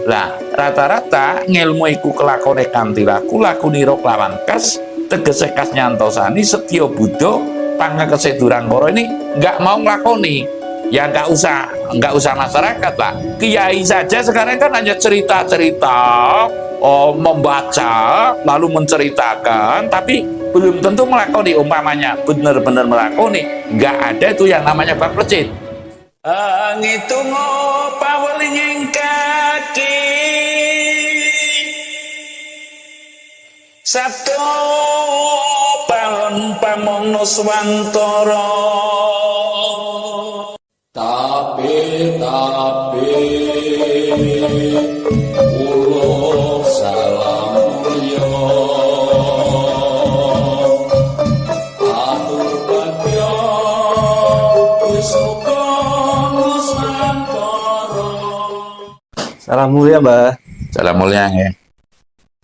Lah, rata-rata ngilmu iku kelakone kanthi laku lakunira kelawan kas, tegese kas nyantosani setya Buddha pangekese Durangkara ini nggak mau nglakoni. Ya nggak usah masyarakat lah. Kiai saja sekarang kan hanya cerita-cerita, membaca lalu menceritakan, tapi belum tentu melakoni. Umpamanya benar-benar melakoni, nggak ada itu yang namanya bab plecit. Ngitung pawelinging kaki sabda palon pamongno swantara tapi ulo salam mulya atur bagya wisnuka nusantara. Salam mulia, Mbah. Salam mulia ya.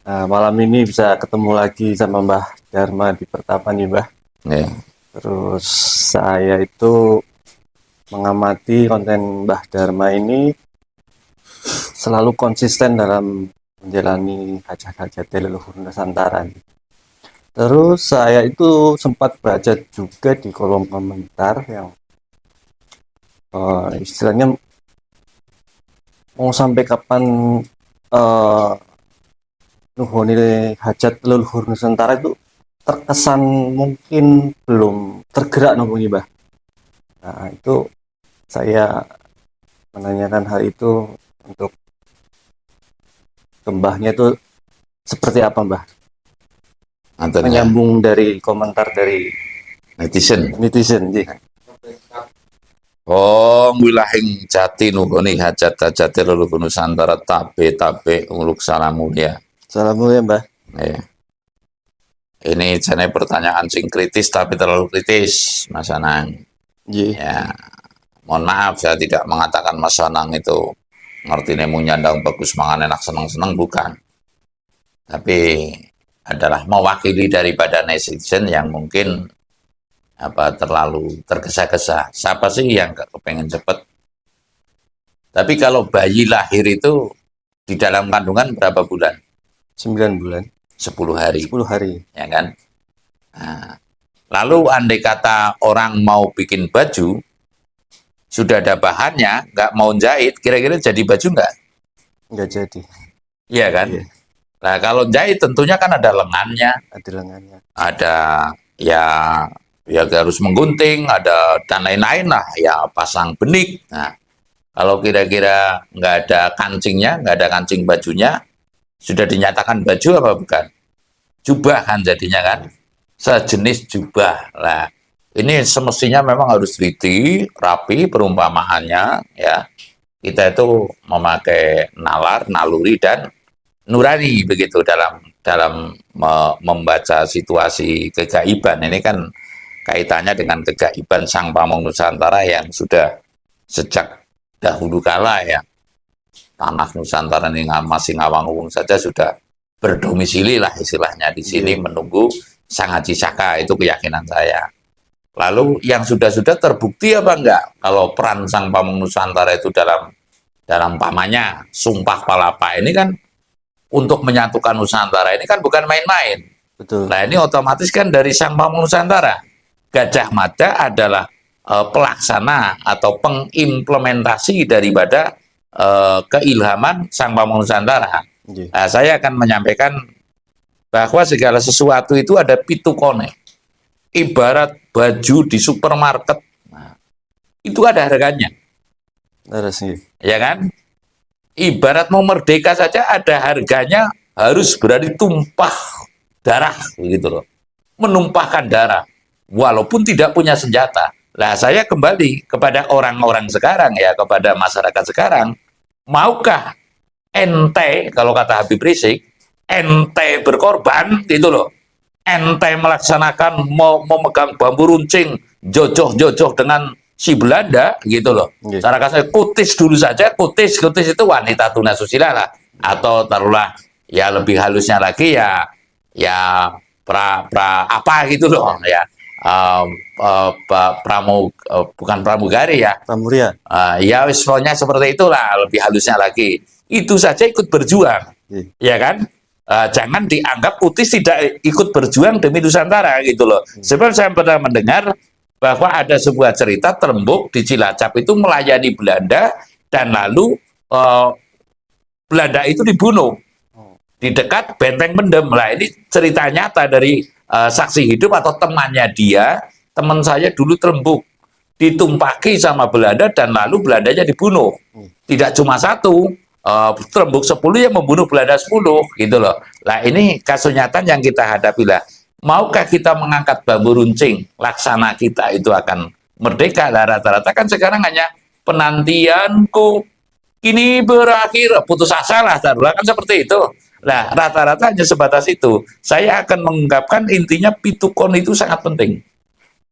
Nah, malam ini bisa ketemu lagi sama Mbah Dharma di Pertapa nih, Mbah. Ya. Terus saya itu mengamati konten Mbah Dharma ini selalu konsisten dalam menjalani hajat-hajat leluhur Nusantara. Terus saya itu sempat baca juga di kolom komentar yang istilahnya mau sampai kapan nuhoni hajat leluhur Nusantara itu terkesan mungkin belum tergerak nunggu Mbah. Nah, itu saya menanyakan hal itu untuk Mbahnya itu seperti apa, Mbah? Menyambung dari komentar dari netizen. Ji. Oh, wilahing jati nunggoni hajat-hajat leluhur Nusantara tabe uluk salam mulia. Salam mulia, Mbah. Ya. Ini jenis pertanyaan sing kritis tapi terlalu kritis, Mas Anang. Ya, mohon maaf saya tidak mengatakan Mas Anang itu ngerti nemu nyandang bagus mangan enak seneng-seneng, bukan. Tapi adalah mewakili daripada netizen yang mungkin terlalu tergesa-gesa. Siapa sih yang gak kepengen cepet? Tapi kalau bayi lahir itu di dalam kandungan berapa bulan? 9 bulan. 10 hari. 10 hari. Ya kan? Nah, lalu andai kata orang mau bikin baju, sudah ada bahannya, nggak mau jahit, kira-kira jadi baju nggak? Nggak jadi. Iya kan? Iya. Nah, kalau jahit tentunya kan ada lengannya. Ada lengannya. Ada ya harus menggunting, ada dan lain-lain lah, ya pasang benik. Nah, kalau kira-kira nggak ada kancingnya, nggak ada kancing bajunya, sudah dinyatakan baju apa bukan? Jubah kan jadinya kan? Sejenis jubah. Nah, ini semestinya memang harus teliti, rapi perumpamaannya, ya. Kita itu memakai nalar, naluri, dan nurani begitu dalam membaca situasi kegaiban. Ini kan kaitannya dengan kegaiban Sang Pamong Nusantara yang sudah sejak dahulu kala, ya. Tanah Nusantara ini masih ngawang-ngawung saja sudah berdomisili lah istilahnya di sini menunggu Sang Haji Saka, itu keyakinan saya. Lalu yang sudah-sudah terbukti apa enggak kalau peran Sang Pamong Nusantara itu dalam pamannya Sumpah Palapa ini kan untuk menyatukan Nusantara ini kan bukan main-main. Betul. Nah, ini otomatis kan dari Sang Pamong Nusantara. Gajah Mada adalah pelaksana atau pengimplementasi daripada keilhaman Sang Pamong Nusantara. Nah, saya akan menyampaikan bahwa segala sesuatu itu ada pitukone. Ibarat baju di supermarket, nah, itu ada harganya. Ya kan? Ibarat mau merdeka saja ada harganya, harus berani tumpah darah, begitu loh. Menumpahkan darah, walaupun tidak punya senjata. Nah, saya kembali kepada orang-orang sekarang, ya, kepada masyarakat sekarang, maukah ente, kalau kata Habib Rizik, ente berkorban, gitu loh, ente melaksanakan memegang bambu runcing, jojoh-jojoh dengan si Belanda, gitu loh. Cara kasih kutis dulu saja, kutis itu wanita tunasusila lah, atau taruhlah ya lebih halusnya lagi ya apa gitu loh, ya. Bukan pramugari ya, Pramuria. ya wislonya seperti itulah, lebih halusnya lagi. itu saja ikut berjuang, Iya. ya kan? Jangan dianggap Utis tidak ikut berjuang demi Nusantara gitu loh. Sebab saya pernah mendengar bahwa ada sebuah cerita Terembuk di Cilacap itu melayani Belanda dan lalu Belanda itu dibunuh di dekat Benteng Mendem. Lah ini cerita nyata dari saksi hidup atau temannya dia, teman saya dulu Terembuk, ditumpaki sama Belanda dan lalu Belandanya dibunuh. Tidak cuma satu, Terembuk 10 yang membunuh Belanda 10 gitu loh. Lah ini kasus nyata yang kita hadapi lah. Maukah kita mengangkat bambu runcing, laksana kita itu akan merdeka? Lah rata-rata kan sekarang hanya penantianku kini berakhir, putus asa lah, taruhlah kan seperti itu. Nah, rata-rata hanya sebatas itu. Saya akan mengungkapkan intinya pitukon itu sangat penting.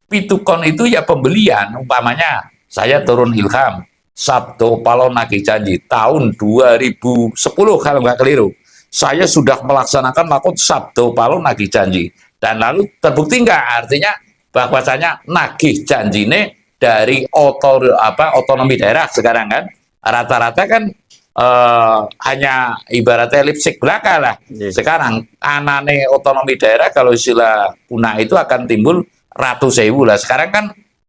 Pitukon itu ya pembelian, umpamanya saya turun ilham, Sabdo Palon Nagih Janji, tahun 2010 kalau nggak keliru. Saya sudah melaksanakan lakon Sabdo Palon Nagih Janji. Dan lalu terbukti nggak? Artinya bahwasanya nagih janji ini dari otonomi daerah sekarang kan, rata-rata kan hanya ibaratnya lipstick belaka lah. Sekarang anane otonomi daerah kalau istilah punah itu akan timbul ratus ribu lah. Sekarang kan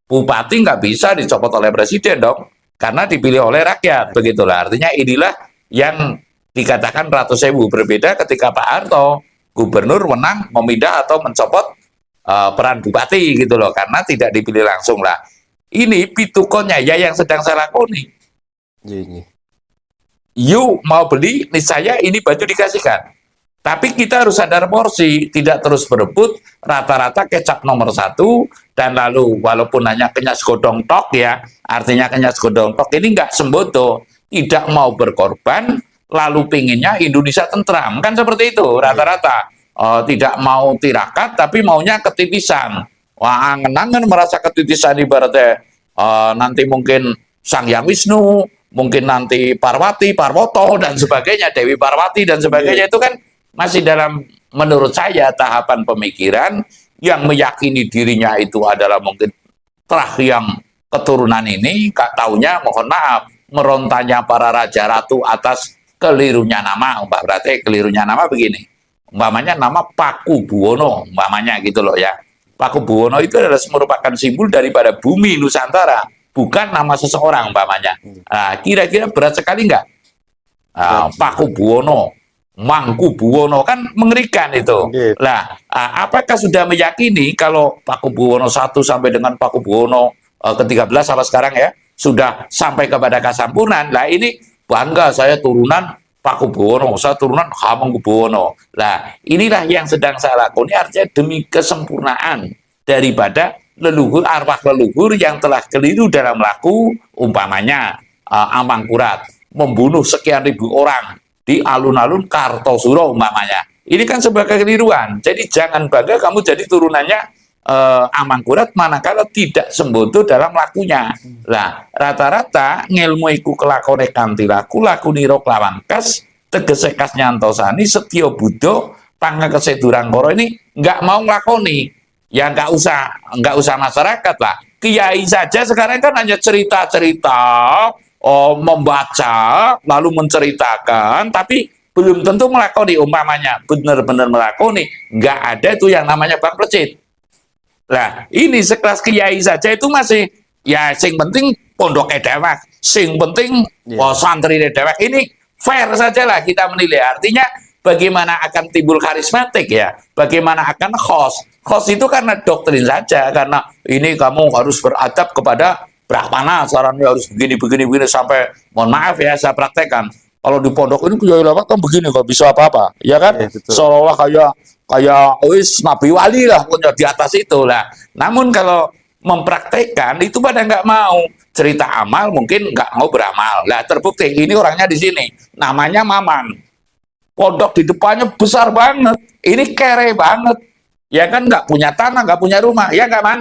bupati nggak bisa dicopot oleh presiden dong, karena dipilih oleh rakyat. Begitulah. Artinya inilah yang dikatakan ratus ribu. Berbeda ketika Pak Harto gubernur menang memindah atau mencopot peran bupati gitu loh, karena tidak dipilih langsung lah. Ini pitukonnya ya yang sedang saya lakoni. You mau beli, nih saya ini baju dikasihkan. Tapi kita harus sadar porsi, tidak terus berebut, rata-rata kecap nomor 1, dan lalu walaupun hanya kenyas godong tok ya, artinya kenyas godong tok ini nggak sembodo, tidak mau berkorban, lalu pinginnya Indonesia tentram, kan seperti itu rata-rata. Tidak mau tirakat, tapi maunya ketitisan. Wah, angen-angen merasa ketitisan ibaratnya nanti mungkin Sang Hyang Wisnu, mungkin nanti Parwati, Parwoto, dan sebagainya, Dewi Parwati, dan sebagainya, itu kan masih dalam, menurut saya, tahapan pemikiran yang meyakini dirinya itu adalah mungkin terah yang keturunan ini, taunya, mohon maaf, merontanya para raja ratu atas kelirunya nama. Berarti kelirunya nama begini, umpamanya nama Paku Buwono, umpamanya gitu loh ya. Paku Buwono itu adalah merupakan simbol daripada bumi Nusantara, bukan nama seseorang umpamanya. Kira-kira berat sekali nggak? Paku Buwono, Mangku Buwono, kan mengerikan itu. Lah, apakah sudah meyakini kalau Paku Buwono 1 sampai dengan Paku Buwono ke-13 sampai sekarang ya, sudah sampai kepada Kasampurnan? Lah ini bangga saya turunan Paku Buwono, saya turunan Hamengkubuwono. Lah, inilah yang sedang saya lakoni, artinya demi kesempurnaan daripada leluhur, arwah leluhur yang telah keliru dalam laku, umpamanya Amangkurat membunuh sekian ribu orang di alun-alun Kartosuro umpamanya. Ini kan sebuah kekeliruan. Jadi jangan bangga kamu jadi turunannya Amangkurat manakala tidak sembodo dalam lakunya. Lah, rata-rata ngilmu iku kelakone kanthi laku, laku nira klawan kas, tegese kas nyantosani setya Buddha pangakese Durangkara ini nggak mau nglakoni. Ya nggak usah masyarakat lah. Kiai saja sekarang kan hanya cerita-cerita, membaca, lalu menceritakan, tapi belum tentu melakoni. Umpamanya benar-benar melakoni, nggak ada itu yang namanya Bang Plecit. Lah, ini sekelas kiai saja itu masih, ya sing penting pondok dewek, sing penting santri dewek. Ini fair saja lah kita menilai. Artinya bagaimana akan timbul karismatik ya, bagaimana akan khos. Khos itu karena doktrin saja, karena ini kamu harus beradab kepada Brahmana, sarannya harus begini sampai, mohon maaf ya saya praktekkan. Kalau di pondok ini kiai lama kan begini, nggak bisa apa-apa, ya kan? Seolah-olah kayak Nabi Wali lah punya di atas itu lah. Namun kalau mempraktekkan itu pada nggak mau. Cerita amal mungkin nggak mau beramal. Lah terbukti ini orangnya di sini, namanya Maman. Pondok di depannya besar banget, ini kere banget. Ya kan, nggak punya tanah, nggak punya rumah, ya nggak Man?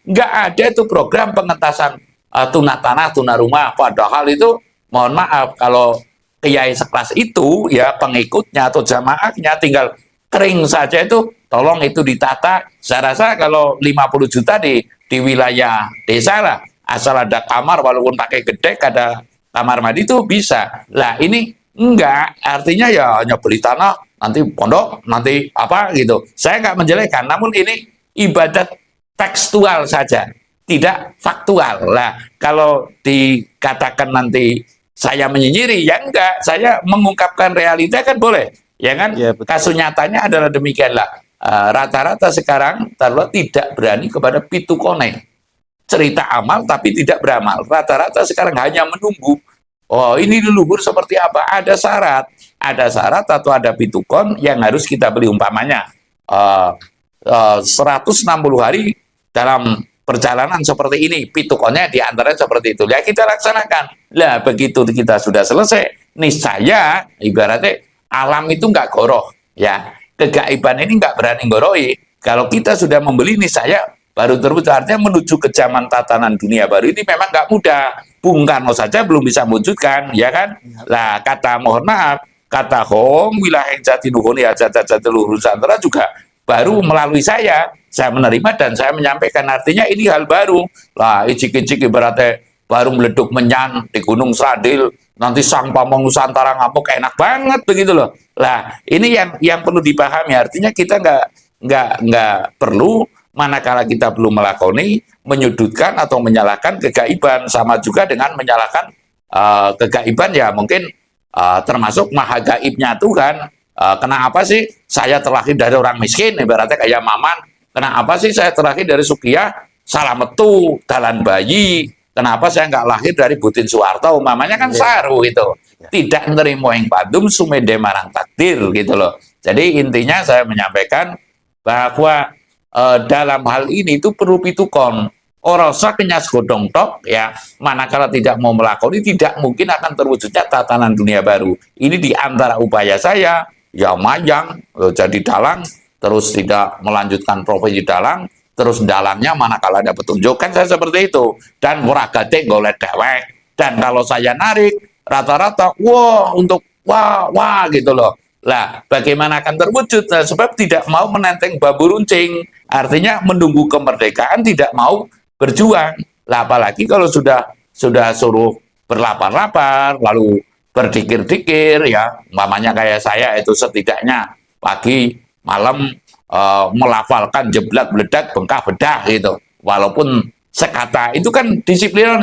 Nggak ada itu program pengentasan tunah tanah, tunah rumah. Padahal itu, mohon maaf, kalau kiai sekelas itu, ya pengikutnya atau jamaahnya tinggal kering saja itu, tolong itu ditata. Saya rasa kalau 50 juta di wilayah desa lah, asal ada kamar walaupun pakai gedek, ada kamar mandi itu bisa. Lah ini enggak, artinya ya hanya beli tanah, nanti pondok, nanti apa gitu. Saya nggak menjelekkan, namun ini ibadat tekstual saja, tidak faktual. Lah kalau dikatakan nanti saya menyinyiri, ya enggak, saya mengungkapkan realita kan boleh, ya kan? Ya, betul. Kasus nyatanya adalah demikianlah. Rata-rata sekarang taruhlah tidak berani kepada pitukone, cerita amal tapi tidak beramal. Rata-rata sekarang hanya menunggu. Oh, ini leluhur seperti apa? Ada syarat atau ada pitukon yang harus kita beli, umpamanya 160 hari dalam perjalanan seperti ini, pitukonnya diantaranya seperti itu. Ya kita laksanakan. Lah begitu kita sudah selesai, niscaya ibaratnya alam itu nggak goroh, ya. Kegaiban ini nggak berani goroi. Kalau kita sudah membeli niscaya baru terwujud. Artinya menuju ke zaman tatanan dunia baru ini memang nggak mudah. Bung Karno saja belum bisa mewujudkan, ya kan? Lah kata mohon maaf, kata Hong wilayah Jatinuhun ya Jatiluhur Nusantara juga baru melalui saya menerima dan saya menyampaikan. Artinya ini hal baru. Lah icik-icik ibaratnya baru meleduk menyan di Gunung Sradil, nanti Sang Pamong Nusantara ngamuk, enak banget begitu loh. Lah ini yang perlu dipahami. Artinya kita nggak perlu, manakala kita belum melakoni, menyudutkan atau menyalahkan kegaiban. Sama juga dengan menyalahkan kegaiban, ya mungkin termasuk maha gaibnya Tuhan. Kenapa sih saya terlahir dari orang miskin, ibaratnya kayak Maman. Kenapa sih saya terlahir dari Sukiyah, salah metu, dalan bayi. Kenapa saya nggak lahir dari Butin Soeharto, umpamanya kan saru gitu. Tidak menerima yang padum sumede marang takdir gitu loh. Jadi intinya saya menyampaikan bahwa dalam hal ini itu perlu pitukon. Orang usah kenyas godong tok, ya, manakala tidak mau melakoni, tidak mungkin akan terwujudnya tatanan dunia baru. Ini di antara upaya saya, ya majang, jadi dalang, terus tidak melanjutkan profesi dalang, terus dalangnya manakala ada petunjuk, kan saya seperti itu. Dan muragate golek dewek. Dan kalau saya narik, rata-rata, wah, untuk wah gitu loh. Lah, bagaimana akan terwujud? Nah, sebab tidak mau menenteng bambu runcing. Artinya menunggu kemerdekaan, tidak mau berjuang. Lah, apalagi kalau sudah suruh berlapar-lapar, lalu berdikir-dikir, ya, umpamanya kayak saya itu setidaknya pagi, malam melafalkan jeblak beledak bengkah bedah gitu. Walaupun sekata itu kan disiplin,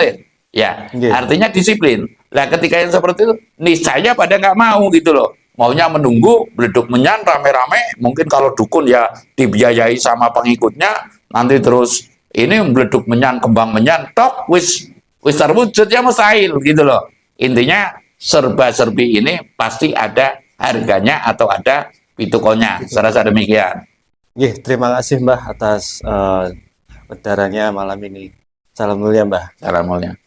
ya, artinya disiplin. Nah, ketika yang seperti itu, niscaya pada nggak mau gitu loh. Maunya menunggu, beleduk menyan, rame-rame. Mungkin kalau dukun ya dibiayai sama pengikutnya, nanti terus ini beleduk menyan, kembang menyan, tok, wis terwujud ya mustahil gitu loh. Intinya serba-serbi ini pasti ada harganya atau ada pitukonya. Saya rasa demikian. Terima kasih Mbah atas pedarannya malam ini. Salam mulia Mbah. Salam mulia.